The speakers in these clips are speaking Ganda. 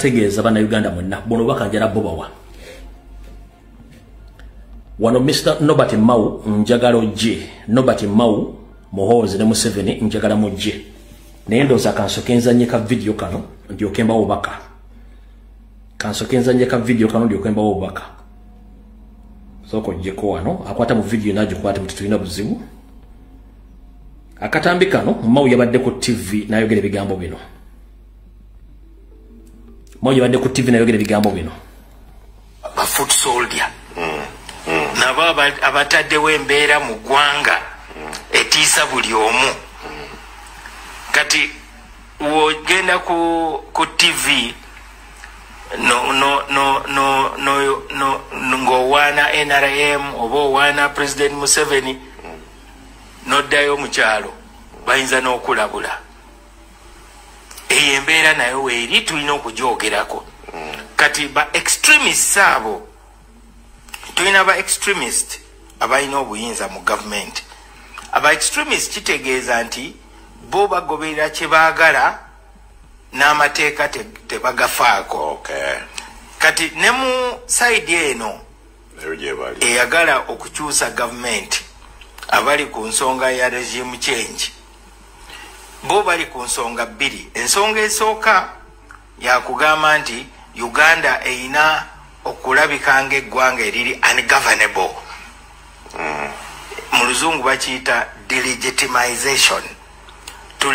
tegeeza bana Uganda mwenna bono bakanjala bobawa wano Mr. Norbert Mao njagalo je Norbert Mao Muhoozi ne Museveni njagala mujje naye ndooza kansokenza nyeka video kano ndiyokemba obaka kansokenza nyeka video kano ndiyokemba obaka soko jeko wano akwata mu video najo kwata mututulina buzibu akatambi kano Mao yabadde ku TV nayogera bigambo bino Mao yabadde ku TV nayogera bigambo bino a foot soldier nabo abataddewo embeera mu ggwanga etiisa buli omu kati wogenda ku TV ng'owaana NRM oba owaana President Museveni n'oddayo mu kyalo bayinza n'okulabula eyo embeera nayo weeri tulina okugyogerako kati ba extremists abo tulina ba extremist abalina obuyinza mu government aba extremist kitegeeza nti bo bagoberera kye baagala n'amateeka tebagafaako kati ne mu side eno eyagala okukyusa government abali ku nsonga ya regime change bo bali ku nsonga bbiri ensonga esooka yakugamba nti Uganda eyina okulabika ng'eggwanga eriri ungovernable mu luzungu bakiyita delegitimization to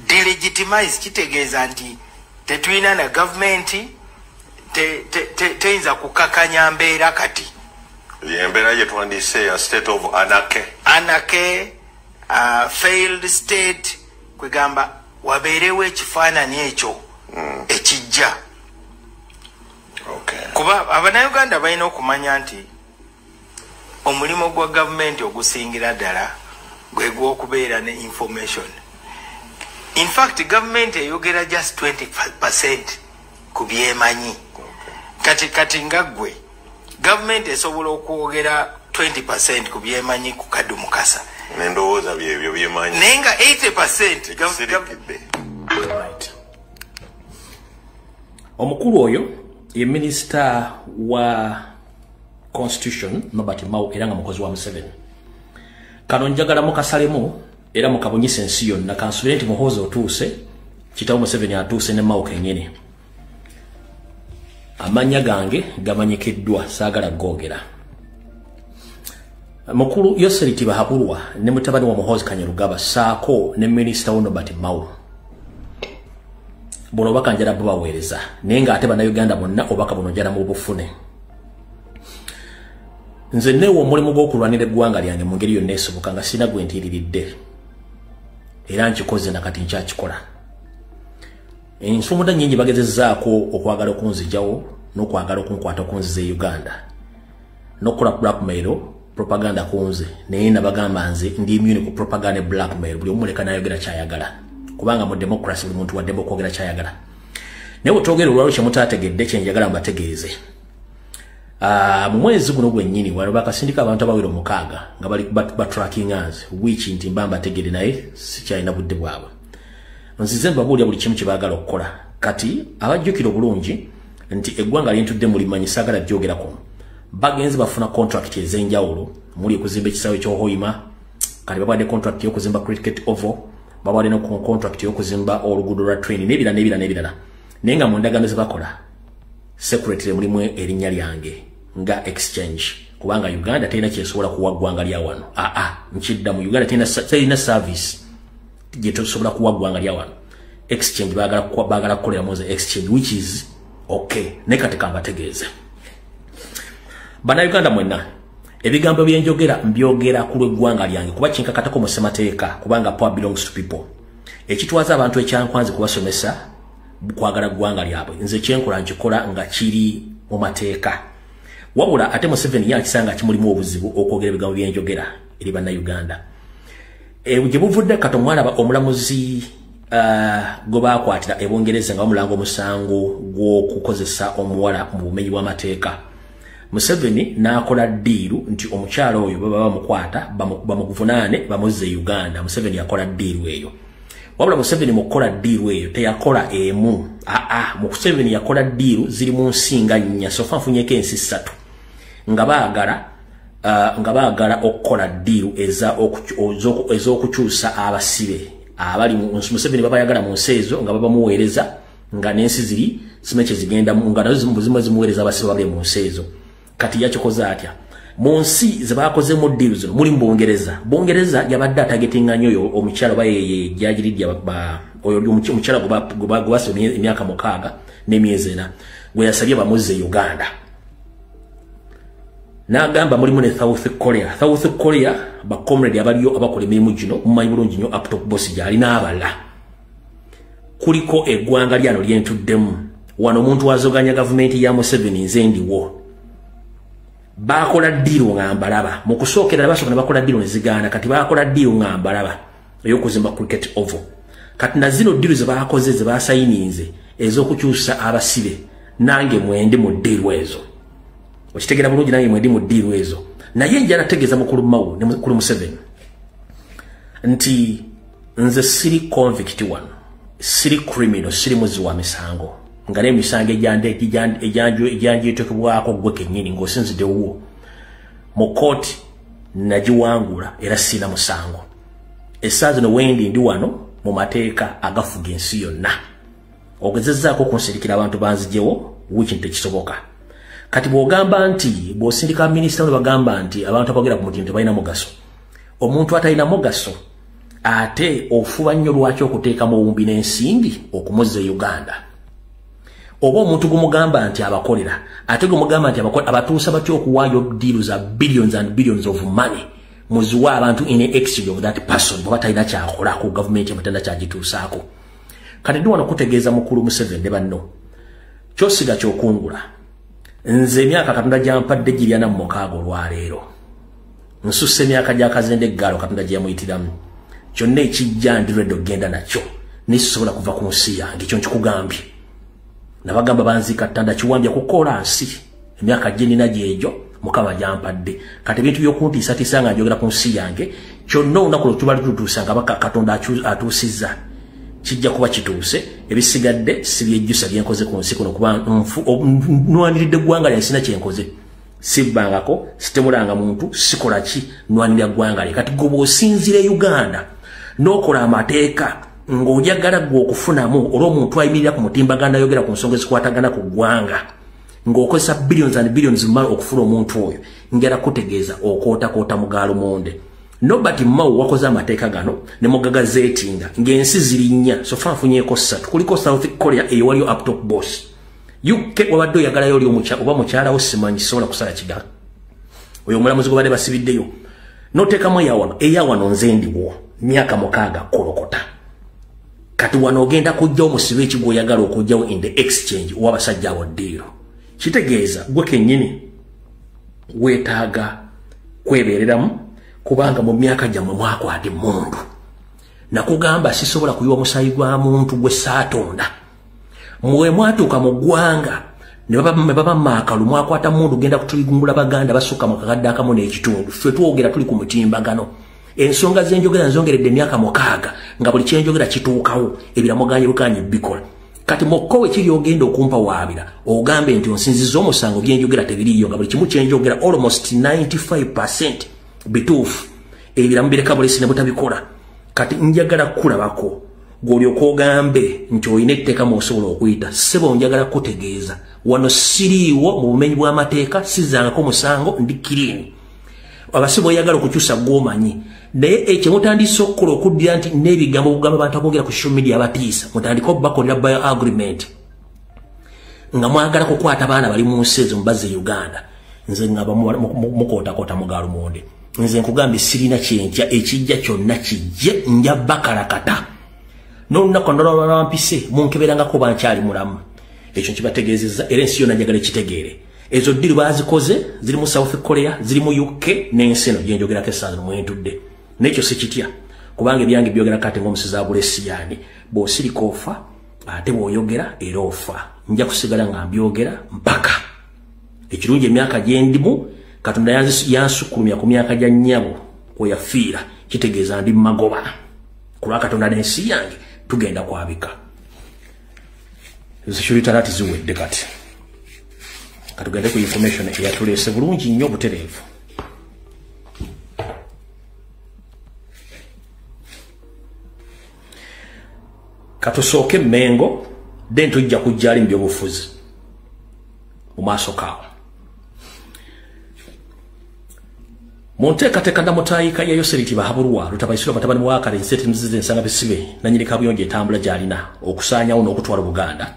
delegitimize kitegeeza nti tetulina na gavumenti teyinza kukakanya mbeera kati embeera ye twandise a state of anarchy failed state kwegamba wabeerewo ekifaananyi ekyo ekijja kuba Abannayuganda balina okumanya nti omulimu gwa gavumenti ogusingira ddala gwe gw'okubeera ne information. In fact gavumenti eyogera just 20% ku byemanyi kati nga ggwe gavumenti esobola okwogera 20% ku byemanyi ku kaddu mukasa n'endowooza byebyo byemanyi naye nga 80% omukulu oyo ye minister wa constitution Norbert Mao era nga mukozi wa Museveni kano njagala mukasalemu era mukabunyisa ensi yonna kansubire nti Muhoozi otuuse kitabu Museveni atuuse ne Mao kenyini amanya gange gamanyikiddwa saagala googera mukulu Yoseriti Bahabulwa ne mutabani wa Muhoozi Kanyarugaba saako ne minister wa Norbert Mao bono bakanjala baweereza naye nga ate Bannayuganda bonna obaka buno njala mu bufune nze newo omulimu gw'okulwanira eggwanga lyange mu ngeri yonna esoboka nga sina gwe ntiiriridde era nkikoze nakati nkyakikola ensumuda nnyingi bagezezzaako okwagala okunzijawo n'okwagala okunkwata okunziza e Uganda n'okukola blackmail propaganda kunze naye nabagamba nze ndi immune ku propaganda blackmail buli omu leka nayogera kyayagala kubanga mu democracy buli muntu wadde okwogera kyayagala naye bwetwogera olwalo kye mutaategedde kye njagala mbategeeze mu mwezi guno gwennyini wano bakasindika abantu abawera 6 nga bali batrackingers which nti mba mbategedde naye sikyalina budde bwabwe nzize mbabuulira buli kimu kye baagala okukola kati abajjukira obulungi nti eggwanga lyentudde mulimanyi saagala jjogerako bagenzi bafuna contract ez'enjawulo muli okuzimba ekisaawe ky'ohoima kati babawadde contract y'okuzimba cricket oval babawadde no contract y'okuzimba oluguudo lwa train n'ebirala naye nga mu ndagaano ze bakola secretary mulimu erinnya lyange nga exchange kubanga Uganda terina kyesobola kuwa ggwanga lya wano nkidda mu Uganda terina service gye tosobola kuwa ggwanga lya wano exchange baagala kukolera muze exchange which is okay naye kati kambategeeze Bannayuganda mwenna ebigambo byenjogera mbyogera ku lw'eggwanga lyange kuba kinkakatako mu ssemateeka kubanga power belongs to people ekitwaza abantu ekyankwanzi kubasomesa kwagala ggwanga lyabwe nze kyenkola nkikola nga kiri mu mateeka wabula ate Museveni yakisanga kimulimu obuzibu okwogera ebigambo byenjogera eri Bannayuganda gye buvudde kato mwalaba omulamuzi gwe baakwatira ebongereza nga bamulango omusango gw'okukozesa omuwala mu bumenyi bw'amateeka Museveni n'akola ddiiru nti omukyalo oyo baba bamukwata bamuvunaane bamuzze Uganda Museveni yakola ddiiru eyo wabula Museveni mukola deal eyo teyakola emu Museveni yakola deal ziri mu nsinga nnya sofa nfunyeko ensi 3 nga baagala okukola deal ez'okukyusa abasibe abali Museveni babayagala mu nsi ezo nga babamuweereza nga n'ensi ziri simeche zigenda nga nazo zimuweereza abasibe abali mu nsi ezo kati yakikoze atya mu nsi ze bakoze mu deal zino muli Bungereza yabadde atagetinga nnyo omukyala bayeye jajiridya oyo omukyala gubase emyaka 6 n'emyezi 4 gwe yasabye bamuze Uganda n'agamba mulimu ne South Korea ba comrade abaliyo abakola emirimu gino mumanyi bulungi nnyo up top boss gyali n'abala kuliko eggwanga lyano lyentuddemu wano omuntu wazoganya gavumenti ya Museveni nze ndiwo bakola deal ngambalaba mu kusookera basooka ne bakola deal nezigaana kati bakola deal ngambalaba ey'okuzimba cricket oval kati na zino deal ze baakoze ze basayininze ez'okukyusa abasibe nange mwendi mu deal ezo okitegera bulungi nange mwendi mu deal ezo naye njala tegeza mukulu Mao ne mukulu Museveni nti nze siri convict one siri criminal siri muzi wa misango ngale misango ejanjitokebwako gwe kennyini ng'osinzidde wuwo mu kooti nagiwangula era sina musango essaazi no wendi ndi wano mu mateeka agafuga ensi yonna ogezezzaako kunsindikira abantu banzijewo wiki tekisoboka kati bw'ogamba nti bw'osindika minisita bagamba nti abantu abagera ku mutindo balina mugaso omuntu atalina mugaso ate ofuba nnyo lwaki okuteekamu owumbi n'ensimbi okumuzza Uganda oba omuntu gumugamba nti abakolera ate gumugamba nti abatuusa batya okuwaayo deal za billions and billions of money muziwa abantu in exchange of that person bwe batalina kyakola ku gavumenti amatenda kyagituusaako kati ndi wano kutegeeza mukulu Museveni ne banno kyosiga kyokungula nze emyaka Katonda gyampadde giri 46 olwaleero nsusse emyaka gy'akazende eggalo Katonda gye yamuyitiramu kyonna ekijja ndiredde okgenda nakyo nisobola kuva ku nsi yange ekyo nkikugambye nabagamba banzika ttanda kiwambya kukola nsi emyaka gye nina gyejo Mukama gyampadde kati ebintu by'okuntiisatiisa nga njogera ku nsi yange kyonna olunaku lwe tuba lututuusa nga Katonda atuusizza kijja kuba kituuse ebisigadde si byejjusa byenkoze ku nsi kuno kuba nwanyiridde eggwanga lyange sina kyenkoze sibbangako sitemulanga muntu sikola ki nwanirira ggwanga lye kati gwe bw'osinzira Uganda n'okola amateeka ng'ojagala gwe okufunamu olw'omuntu ayimirira ku mutimbaganda ayogera ku nsonga ezikwatagana ku ggwanga ng'okozesa billions and billions mmala okufuna omuntu oyo ngera kutegeeza okootakoota mugaalo monde Nobert Mao wakoze amateeka gano ne mugagazeetinga ng'ensi ziri nnya so fanfunyeeko 3 kuliko South Korea eyo waliyo up top boss UK wabadde oyagalayo oli oba mukyalawo simanyi sobola kusala kiga oyo omulamuzi gwe badde basibiddeyo n'oteekamu eyawano nze ndiwo myaka 6 kolokota kati wano ogenda kujja omusibe ekigwo oyagala okujjawo in the exchange w'abasajja abo ddiiro kitegeeza gwe kennyini weetaaga kwebeereramu kubanga mu myaka gyammwe mwakwata emmundu nakugamba sisobola kuyiwa musaayi gwa muntu gwe saatonda mwe mwatuuka mu ggwanga ne baba maakalu mwakwata mundu genda kutuligumbula baganda basukka mu kakadde akamu n'ekitundu ffe twogera tuli ku mutimbagano ensonga z'enjogera nzongeredde emyaka 6 nga buli kyenjogera kituukawo ebiramuganye bukanye bikola kati mokkowe kiri ogenda okumpa waabira ogambe nti onsinziza omusango byenjogera tebiriyo nga buli kimu kyenjogera almost 95% bituufu ebiramu bireka bulesi ne butabikola kati njagala kulabako gw'olyoka ogambe nti olina etteeka mw'osobola okuyita ssebo njagala kutegeeza wano siriiwo mu bumenyi bw'amateeka sizangako musango ndi kirini abasibe oyagala okukyusa gw'omanyi naye ekyo mutandise okukola okuddira nti n'ebigambo okugamba abantu abogera ku social media abatiisa mutandika okubakolera bio agreement nga mwagala kukwata abaana bali mu nsi ezo mubazze Uganda nze ngaba mukootakoota mugaalo monde nze nkugambye sirina kyenkya ekijja kyonna kijje nja bakalakata n'olunaku ndolala mpise munkeberangako bankyali mulamu ekyo nkibategeezezza era ensi yonna njagala ekitegeere ezo ddiru baazikoze ziri mu South Korea ziri mu UK n'ensi eno gye njogerako essaazi mwentudde n'ekyo sikitya kubanga ebyange byogera kati ng'omusizaabula essiyani bw'osirika ofa ate bw'oyogera era ofa nja kusigala nga mbyogera mpaka ekirungi emyaka gye ndimu Katonda yansukulumya ku myaka gya nnyabo kwe yafiira kitegeeza ndi magoba kulwa Katonda n'ensi yange tugenda kwabika security alert ziwedde kati katugende ku information eyatulese bulungi nnyo butereevu. Katusooke Mengo then tujja kujjali mu byobufuzi mu maaso kaawo. Monteekateeka Namutaayika ya Yoseriti Bahabulwa lutabaisiro batabani mu Wakale nsete mzize nsanga bisibe na nyiri kabuyonje etambula gyalina okusaanyawo n'okutwala Buganda.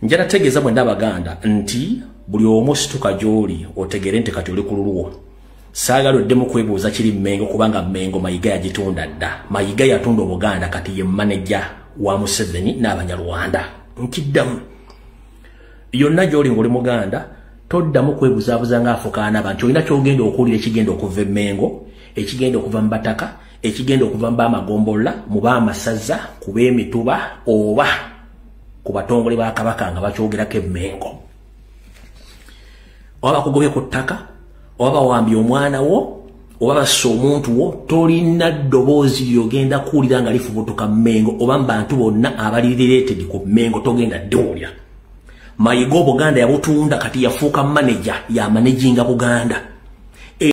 Njala tegeeza mwenda Abaganda nti buli omu situka gy'oli otegere nti kati oli ku lulwo. Saagaloddemu kwebuuza kiri Mengo kubanga Mengo Mayiga yagitunda dda. Mayiga yatunda Obuganda kati ye manager wa Museveni n'Abanyarwanda. Nkiddamu yonna gy'oli ng'oli Muganda toddamu kwebuzaabuza ng'afukaana abantu olina ky'ogenda okuwulira ekigenda okuva Mengo, ekigenda okuva mu Bataka, ekigenda okuva mu Bamagombola, mu Bamasaza, ku b'Emituba oba ku batongole ba Kabaka nga bakyogerako Mengo. Oba bakugobye ku ttaka, oba bawambye omwana wo, oba basse omuntu wo, tolina ddoboozi ly'ogenda kuwulira nga lifubutuka Mengo oba mu bantu bonna abali related ku Mengo togenda ddewulira. Mayiga Buganda yabutunda kati yafuuka manager ya managinga Buganda.